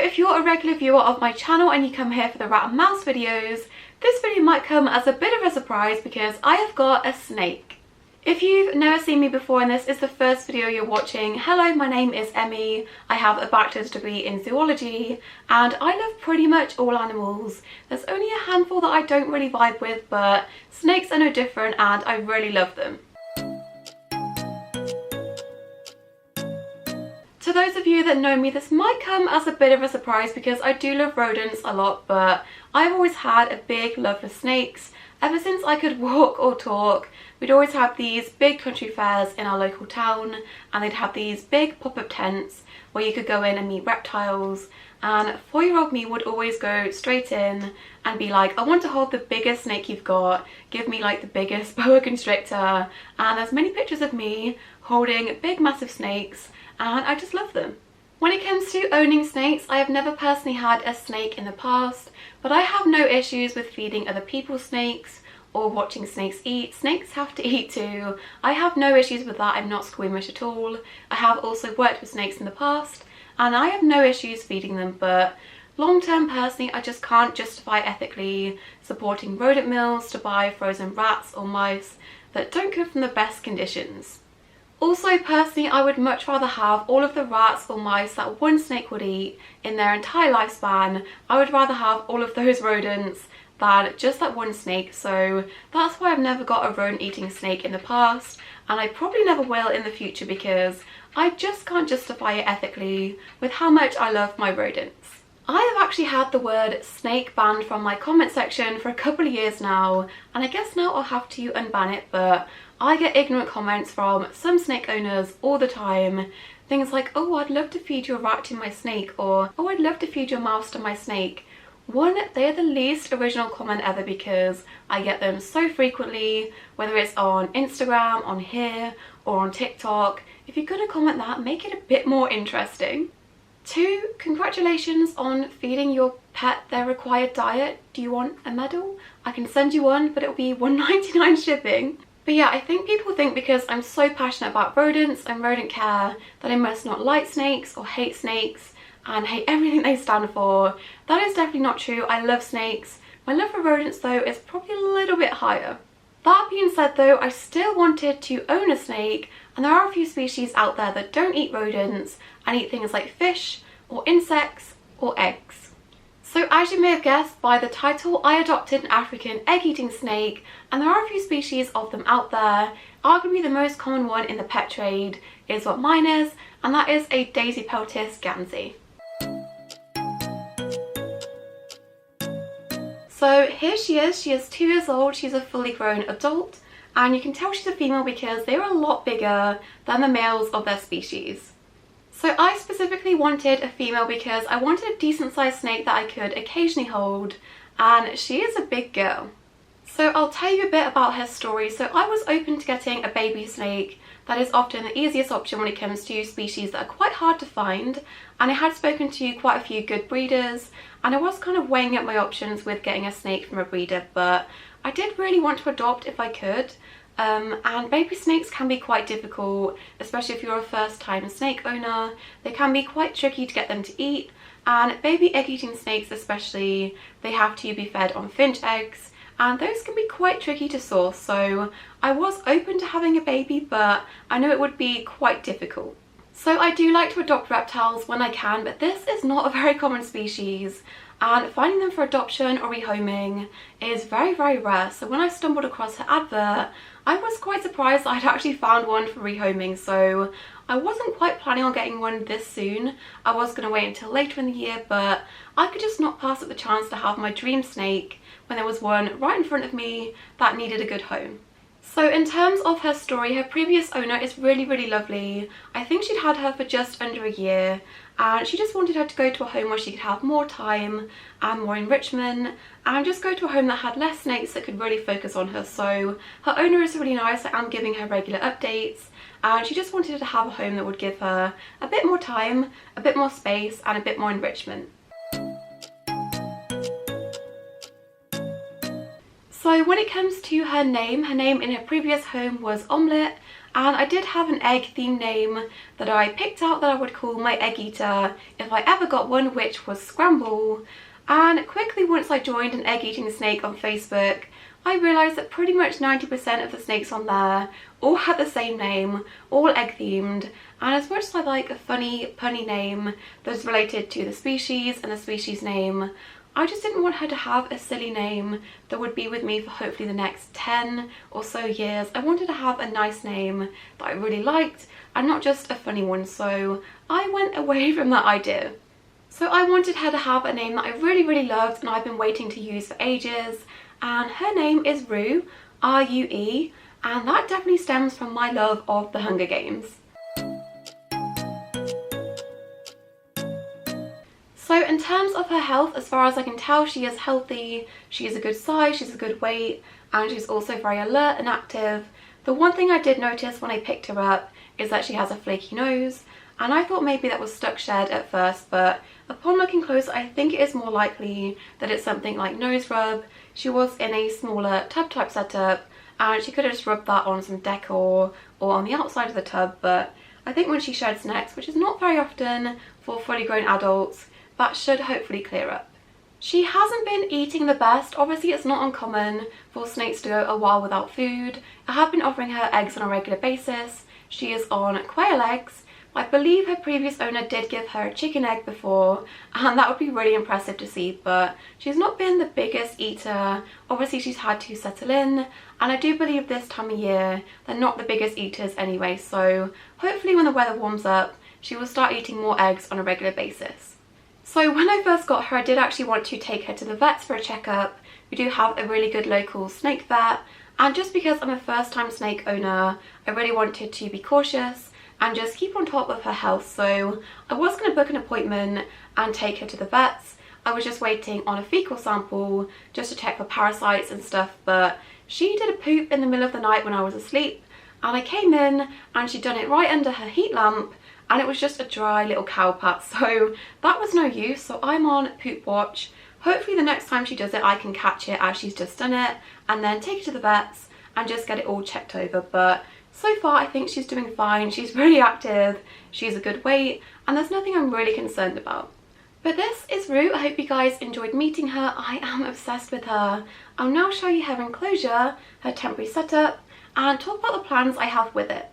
if you're a regular viewer of my channel and you come here for the rat and mouse videos, this video might come as a bit of a surprise because I have got a snake. If you've never seen me before and this is the first video you're watching, hello, my name is Emmy. I have a bachelor's degree in zoology and I love pretty much all animals. There's only a handful that I don't really vibe with, but snakes are no different and I really love them. To those of you that know me, this might come as a bit of a surprise because I do love rodents a lot, but I've always had a big love for snakes. Ever since I could walk or talk, we'd always have these big country fairs in our local town and they'd have these big pop-up tents where you could go in and meet reptiles, and 4-year-old me would always go straight in and be like, I want to hold the biggest snake you've got, give me like the biggest boa constrictor, and there's many pictures of me holding big massive snakes and I just love them. When it comes to owning snakes, I have never personally had a snake in the past, but I have no issues with feeding other people's snakes or watching snakes eat. Snakes have to eat too. I have no issues with that. I'm not squeamish at all. I have also worked with snakes in the past and I have no issues feeding them, but long term personally I just can't justify ethically supporting rodent mills to buy frozen rats or mice that don't come from the best conditions. Also, personally, I would much rather have all of the rats or mice that one snake would eat in their entire lifespan. I would rather have all of those rodents than just that one snake, so that's why I've never got a rodent-eating snake in the past, and I probably never will in the future because I just can't justify it ethically with how much I love my rodents. I have actually had the word snake banned from my comment section for a couple of years now, and I guess now I'll have to unban it, but I get ignorant comments from some snake owners all the time. Things like, oh, I'd love to feed your rat to my snake, or oh, I'd love to feed your mouse to my snake. One, they are the least original comment ever because I get them so frequently, whether it's on Instagram, on here, or on TikTok. If you're gonna comment that, make it a bit more interesting. 2, congratulations on feeding your pet their required diet. Do you want a medal? I can send you one, but it'll be $1.99 shipping. But yeah, I think people think because I'm so passionate about rodents and rodent care that I must not like snakes or hate snakes and hate everything they stand for. That is definitely not true. I love snakes. My love for rodents though is probably a little bit higher. That being said though, I still wanted to own a snake, and there are a few species out there that don't eat rodents and eat things like fish or insects or eggs. So as you may have guessed by the title, I adopted an African egg-eating snake, and there are a few species of them out there. Arguably the most common one in the pet trade is what mine is, and that is a Daisy Peltis Gansey. So here she is 2 years old, she's a fully grown adult, and you can tell she's a female because they're a lot bigger than the males of their species. So I specifically wanted a female because I wanted a decent sized snake that I could occasionally hold, and she is a big girl. So I'll tell you a bit about her story. So I was open to getting a baby snake. That is often the easiest option when it comes to species that are quite hard to find, and I had spoken to quite a few good breeders and I was kind of weighing up my options with getting a snake from a breeder, but I did really want to adopt if I could. And baby snakes can be quite difficult, especially if you're a first-time snake owner. They can be quite tricky to get them to eat, and baby egg-eating snakes especially, they have to be fed on finch eggs, and those can be quite tricky to source. So I was open to having a baby, but I know it would be quite difficult. So I do like to adopt reptiles when I can, but this is not a very common species, and finding them for adoption or rehoming is very, very rare. So when I stumbled across her advert, I was quite surprised I'd actually found one for rehoming, so I wasn't quite planning on getting one this soon. I was going to wait until later in the year, but I could just not pass up the chance to have my dream snake when there was one right in front of me that needed a good home. So in terms of her story, her previous owner is really, really lovely. I think she'd had her for just under a year, and she just wanted her to go to a home where she could have more time and more enrichment and just go to a home that had less snakes that could really focus on her. So her owner is really nice. I am giving her regular updates, and she just wanted to have a home that would give her a bit more time, a bit more space and a bit more enrichment. So when it comes to her name in her previous home was Omelette, And I did have an egg theme name that I picked out that I would call my egg eater if I ever got one, which was Scramble. And quickly, once I joined an egg eating snake on Facebook, I realised that pretty much 90% of the snakes on there all had the same name, all egg themed, and as much as I like a funny punny name that's related to the species and the species name, I just didn't want her to have a silly name that would be with me for hopefully the next 10 or so years. I wanted to have a nice name that I really liked and not just a funny one, so I went away from that idea. So I wanted her to have a name that I really loved and I've been waiting to use for ages, and her name is Rue, R-U-E, and that definitely stems from my love of the Hunger Games. So in terms of her health, as far as I can tell, she is healthy, she is a good size, she's a good weight, and she's also very alert and active. The one thing I did notice when I picked her up is that she has a flaky nose, and I thought maybe that was stuck shed at first, but upon looking closer, I think it is more likely that it's something like nose rub. She was in a smaller tub type setup, and she could have just rubbed that on some decor or on the outside of the tub, but I think when she sheds next, which is not very often for fully grown adults, that should hopefully clear up. She hasn't been eating the best. Obviously it's not uncommon for snakes to go a while without food. I have been offering her eggs on a regular basis. She is on quail eggs. I believe her previous owner did give her a chicken egg before, and that would be really impressive to see, but she's not been the biggest eater. Obviously she's had to settle in, and I do believe this time of year they're not the biggest eaters anyway, so hopefully when the weather warms up she will start eating more eggs on a regular basis. So when I first got her, I did actually want to take her to the vets for a checkup. We do have a really good local snake vet, and just because I'm a first time snake owner, I really wanted to be cautious and just keep on top of her health. So I was going to book an appointment and take her to the vets. I was just waiting on a fecal sample just to check for parasites and stuff, but she did a poop in the middle of the night when I was asleep, and I came in and she'd done it right under her heat lamp, and it was just a dry little cow pat, so that was no use. So I'm on poop watch. Hopefully the next time she does it I can catch it as she's just done it and then take her to the vets and just get it all checked over, but so far I think she's doing fine. She's really active, she's a good weight, and there's nothing I'm really concerned about. But this is Rue. I hope you guys enjoyed meeting her. I am obsessed with her. I'll now show you her enclosure, her temporary setup, and talk about the plans I have with it.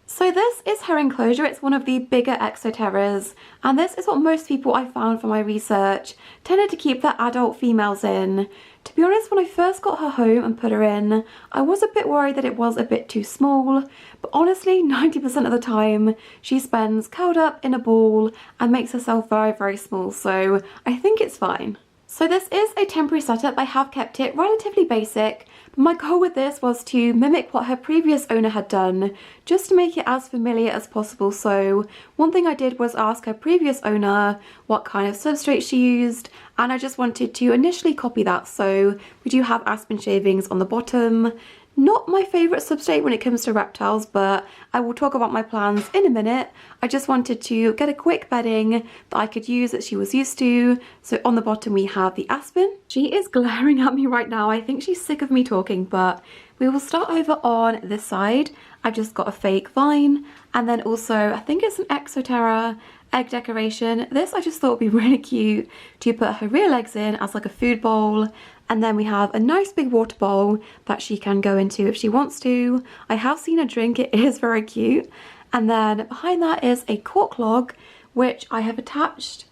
So this is her enclosure. It's one of the bigger Exoterras, and this is what most people I found from my research tended to keep their adult females in. To be honest, when I first got her home and put her in, I was a bit worried that it was a bit too small, but honestly 90% of the time she spends curled up in a ball and makes herself very small, so I think it's fine. So this is a temporary setup. I have kept it relatively basic, but my goal with this was to mimic what her previous owner had done, just to make it as familiar as possible. So one thing I did was ask her previous owner what kind of substrate she used, and I just wanted to initially copy that. So we do have aspen shavings on the bottom. Not my favourite substrate when it comes to reptiles, but I will talk about my plans in a minute. I just wanted to get a quick bedding that I could use that she was used to. So on the bottom we have the aspen. She is glaring at me right now. I think she's sick of me talking, but we will start over on this side. I've just got a fake vine, and then also I think it's an Exoterra egg decoration. This I just thought would be really cute to put her real eggs in as like a food bowl. And then we have a nice big water bowl that she can go into if she wants to. I have seen her drink, it is very cute. And then behind that is a cork log, which I have attached.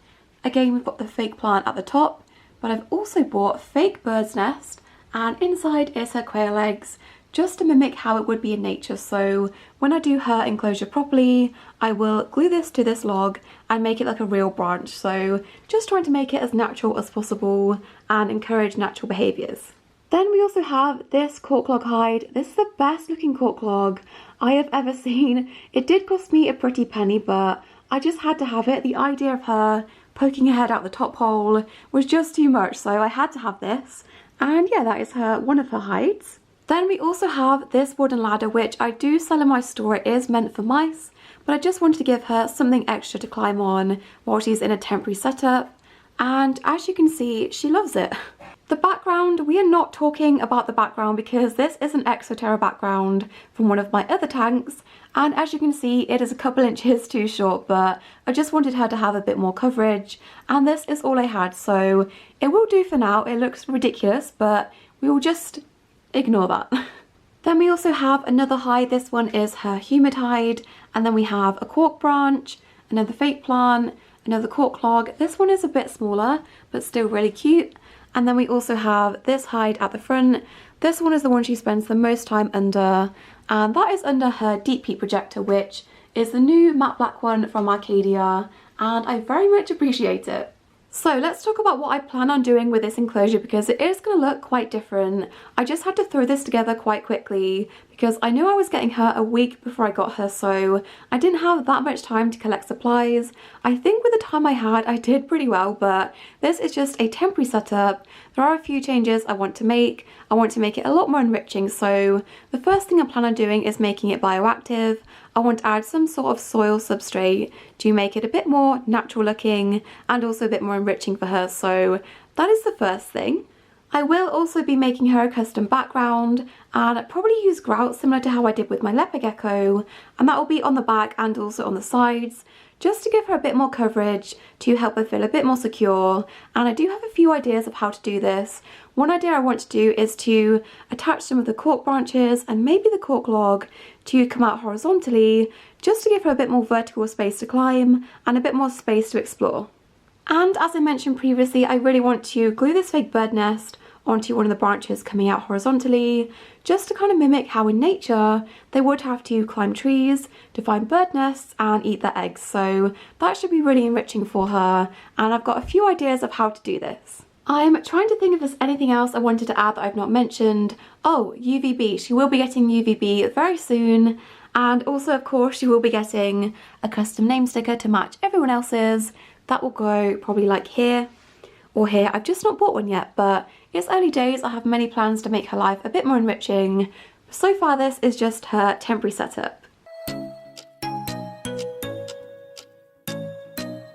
Again, we've got the fake plant at the top, but I've also bought a fake bird's nest, and inside is her quail eggs, just to mimic how it would be in nature. So when I do her enclosure properly, I will glue this to this log and make it like a real branch. So just trying to make it as natural as possible and encourage natural behaviours. Then we also have this cork log hide. This is the best looking cork log I have ever seen. It did cost me a pretty penny, but I just had to have it. The idea of her poking her head out the top hole was just too much, so I had to have this. And yeah, that is one of her hides. Then we also have this wooden ladder, which I do sell in my store. It is meant for mice, but I just wanted to give her something extra to climb on while she's in a temporary setup. And as you can see, she loves it. The background, we are not talking about the background because this is an Exoterra background from one of my other tanks, and as you can see it is a couple inches too short, but I just wanted her to have a bit more coverage and this is all I had, so it will do for now. It looks ridiculous but we will just ignore that. Then we also have another hide. This one is her humid hide, and then we have a cork branch, another fake plant, another cork log. This one is a bit smaller but still really cute. And then we also have this hide at the front. This one is the one she spends the most time under, and that is under her deep heat projector, which is the new matte black one from Arcadia, and I very much appreciate it. So let's talk about what I plan on doing with this enclosure because it is going to look quite different. I just had to throw this together quite quickly because I knew I was getting her a week before I got her, so I didn't have that much time to collect supplies. I think with the time I had, I did pretty well, but this is just a temporary setup. There are a few changes I want to make. I want to make it a lot more enriching, so the first thing I plan on doing is making it bioactive. I want to add some sort of soil substrate to make it a bit more natural looking and also a bit more enriching for her, so that is the first thing. I will also be making her a custom background and probably use grout similar to how I did with my leopard gecko, and that will be on the back and also on the sides, just to give her a bit more coverage to help her feel a bit more secure. And I do have a few ideas of how to do this. One idea I want to do is to attach some of the cork branches and maybe the cork log to come out horizontally, just to give her a bit more vertical space to climb and a bit more space to explore. And as I mentioned previously, I really want to glue this fake bird nest onto one of the branches coming out horizontally, just to kind of mimic how in nature they would have to climb trees to find bird nests and eat their eggs. So that should be really enriching for her, and I've got a few ideas of how to do this. I'm trying to think if there's anything else I wanted to add that I've not mentioned. Oh, UVB. She will be getting UVB very soon, and also of course she will be getting a custom name sticker to match everyone else's. That will go probably like here or here. I've just not bought one yet, but it's early days. I have many plans to make her life a bit more enriching. So far this is just her temporary setup.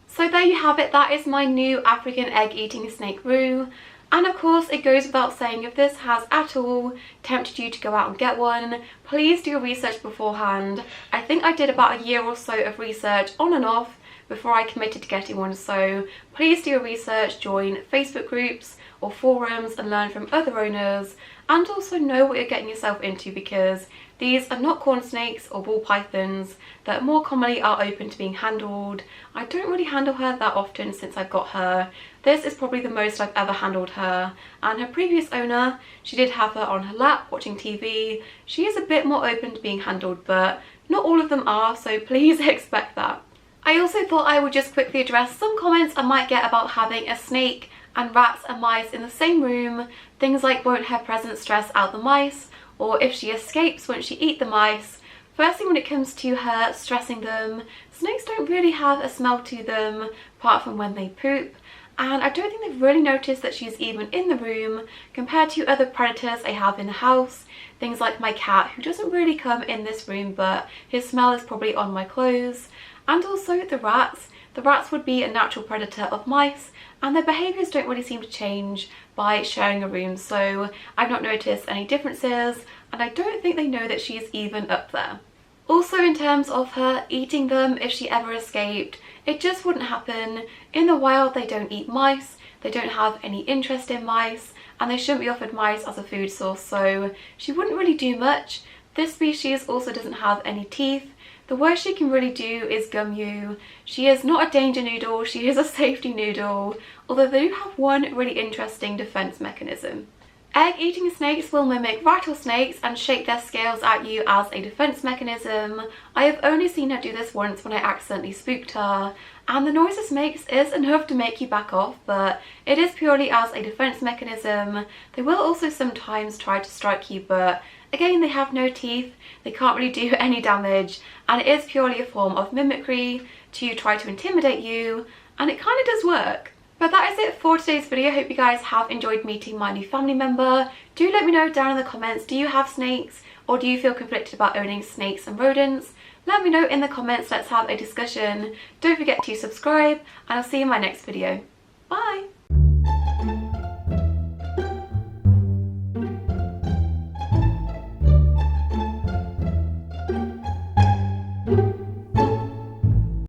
So there you have it, that is my new African egg eating snake roux. And of course it goes without saying, if this has at all tempted you to go out and get one, please do your research beforehand. I think I did about a year or so of research on and off before I committed to getting one, so please do your research, join Facebook groups or forums and learn from other owners, and also know what you're getting yourself into, because these are not corn snakes or ball pythons that more commonly are open to being handled. I don't really handle her that often since I've got her. This is probably the most I've ever handled her, and her previous owner, she did have her on her lap watching TV. She is a bit more open to being handled, but not all of them are, so please expect that. I also thought I would just quickly address some comments I might get about having a snake and rats and mice in the same room. Things like, won't her presence stress out the mice, or if she escapes, won't she eat the mice? Firstly, when it comes to her stressing them, snakes don't really have a smell to them apart from when they poop, and I don't think they've really noticed that she's even in the room compared to other predators I have in the house. Things like my cat, who doesn't really come in this room, but his smell is probably on my clothes. And also the rats. The rats would be a natural predator of mice, and their behaviours don't really seem to change by sharing a room, so I've not noticed any differences, and I don't think they know that she's even up there. Also, in terms of her eating them, if she ever escaped, it just wouldn't happen. In the wild they don't eat mice, they don't have any interest in mice, and they shouldn't be offered mice as a food source, so she wouldn't really do much. This species also doesn't have any teeth. The worst she can really do is gum you. She is not a danger noodle, she is a safety noodle, although they do have one really interesting defense mechanism. Egg-eating snakes will mimic rattlesnakes and shake their scales at you as a defense mechanism. I have only seen her do this once when I accidentally spooked her, and the noise this makes is enough to make you back off, but it is purely as a defense mechanism. They will also sometimes try to strike you, but again, they have no teeth, they can't really do any damage, and it is purely a form of mimicry to try to intimidate you, and it kind of does work. But that is it for today's video. I hope you guys have enjoyed meeting my new family member. Do let me know down in the comments, do you have snakes, or do you feel conflicted about owning snakes and rodents? Let me know in the comments, let's have a discussion. Don't forget to subscribe, and I'll see you in my next video. Bye!